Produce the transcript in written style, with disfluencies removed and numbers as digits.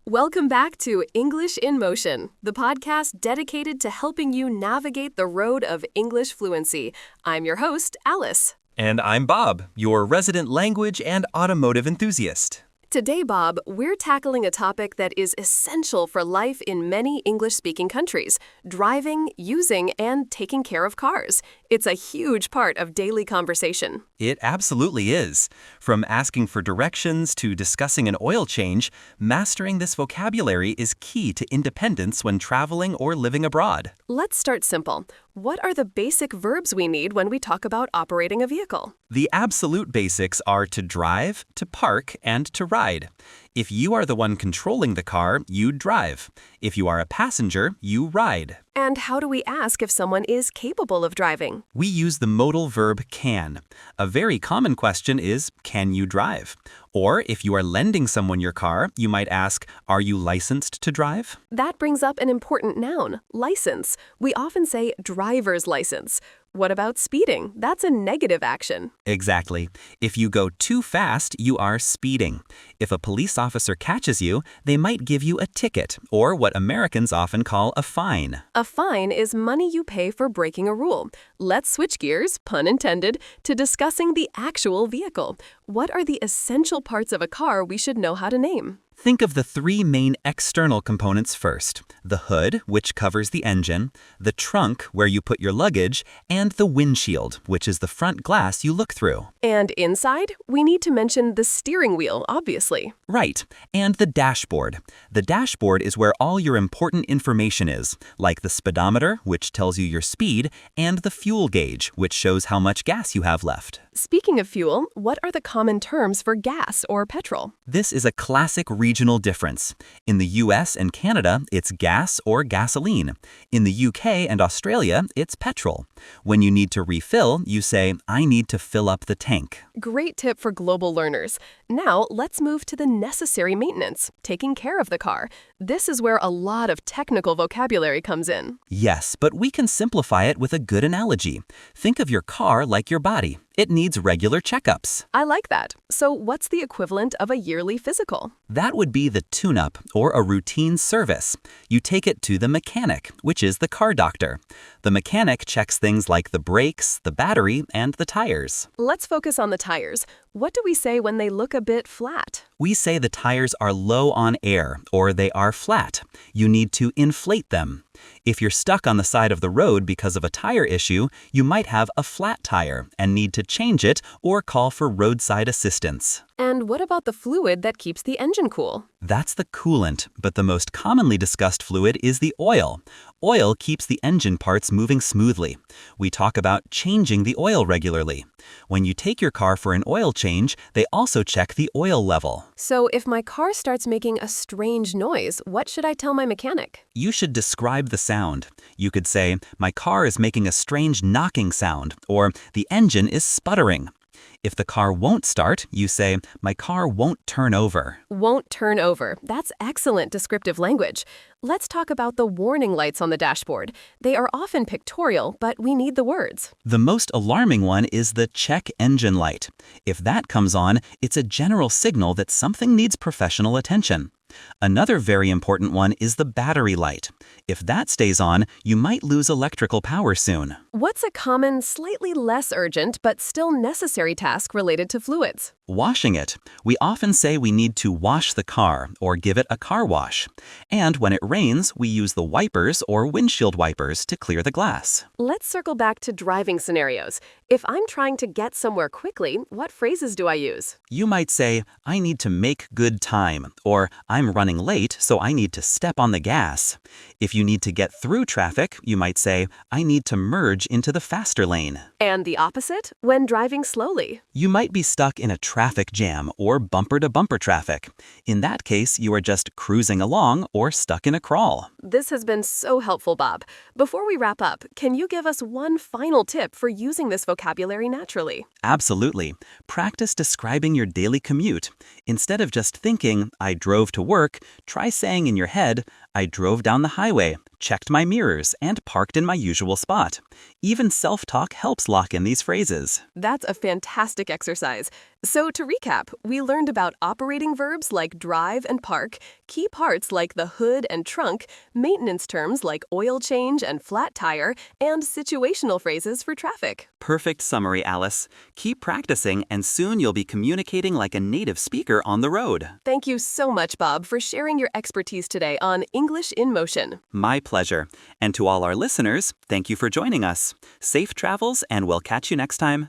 Welcome back to English in Motion, the podcast dedicated to helping you navigate the road of English fluency. I'm your host, Alice. And I'm Bob, your resident language and automotive enthusiast. Today, Bob, we're tackling a topic that is essential for life in many English-speaking countries: driving, using, and taking care of cars. It's a huge part of daily conversation. It absolutely is. From asking for directions to discussing an oil change, mastering this vocabulary is key to independence when traveling or living abroad. Let's start simple. What are the basic verbs we need when we talk about operating a vehicle? The absolute basics are to drive, to park, and to ride. If you are the one controlling the car, you drive. If you are a passenger, you ride. And how do we ask if someone is capable of driving? We use the modal verb can. A very common question is, can you drive? Or if you are lending someone your car, you might ask, are you licensed to drive? That brings up an important noun, license. We often say driver's license. What about speeding? That's a negative action. Exactly. If you go too fast, you are speeding. If a police officer catches you, they might give you a ticket, or what Americans often call a fine. A fine is money you pay for breaking a rule. Let's switch gears, pun intended, to discussing the actual vehicle. What are the essential parts of a car we should know how to name? Think of the three main external components first: the hood, which covers the engine, the trunk, where you put your luggage, and the windshield, which is the front glass you look through. And inside, we need to mention the steering wheel, obviously. Right, and the dashboard. The dashboard is where all your important information is, like the speedometer, which tells you your speed, and the fuel gauge, which shows how much gas you have left. Speaking of fuel, what are the common terms for gas or petrol? This is a classic regional difference. In the US and Canada, it's gas or gasoline. In the UK and Australia, it's petrol. When you need to refill, you say, I need to fill up the tank. Great tip for global learners. Now, let's move to the necessary maintenance, taking care of the car. This is where a lot of technical vocabulary comes in. Yes, but we can simplify it with a good analogy. Think of your car like your body. It needs regular checkups. I like that. So what's the equivalent of a yearly physical? That would be the tune-up or a routine service. You take it to the mechanic, which is the car doctor. The mechanic checks things like the brakes, the battery, and the tires. Let's focus on the tires. What do we say when they look a bit flat? We say the tires are low on air, or they are flat. You need to inflate them. If you're stuck on the side of the road because of a tire issue, you might have a flat tire and need to change it or call for roadside assistance. And what about the fluid that keeps the engine cool? That's the coolant, but the most commonly discussed fluid is the oil. Oil keeps the engine parts moving smoothly. We talk about changing the oil regularly. When you take your car for an oil change, they also check the oil level. So if my car starts making a strange noise, what should I tell my mechanic? You should describe the sound. You could say, my car is making a strange knocking sound, or the engine is sputtering. If the car won't start, you say, my car won't turn over. Won't turn over. That's excellent descriptive language. Let's talk about the warning lights on the dashboard. They are often pictorial, but we need the words. The most alarming one is the check engine light. If that comes on, it's a general signal that something needs professional attention. Another very important one is the battery light. If that stays on, you might lose electrical power soon. What's a common, slightly less urgent, but still necessary task related to fluids? Washing it. We often say we need to wash the car or give it a car wash. And when it rains, we use the wipers or windshield wipers to clear the glass. Let's circle back to driving scenarios. If I'm trying to get somewhere quickly, what phrases do I use? You might say, I need to make good time, or I'm running late, so I need to step on the gas. If you need to get through traffic, you might say, I need to merge into the faster lane. And the opposite, when driving slowly. You might be stuck in a traffic jam or bumper-to-bumper traffic. In that case, you are just cruising along or stuck in a crawl. This has been so helpful, Bob. Before we wrap up, can you give us one final tip for using this vocabulary naturally? Absolutely. Practice describing your daily commute. Instead of just thinking, I drove to work, try saying in your head, I drove down the highway, checked my mirrors, and parked in my usual spot. Even self-talk helps lock in these phrases. That's a fantastic exercise. So to recap, we learned about operating verbs like drive and park, key parts like the hood and trunk, maintenance terms like oil change and flat tire, and situational phrases for traffic. Perfect summary, Alice. Keep practicing, and soon you'll be communicating like a native speaker on the road. Thank you so much, Bob, for sharing your expertise today on English in Motion. My pleasure. And to all our listeners, thank you for joining us. Safe travels, and we'll catch you next time.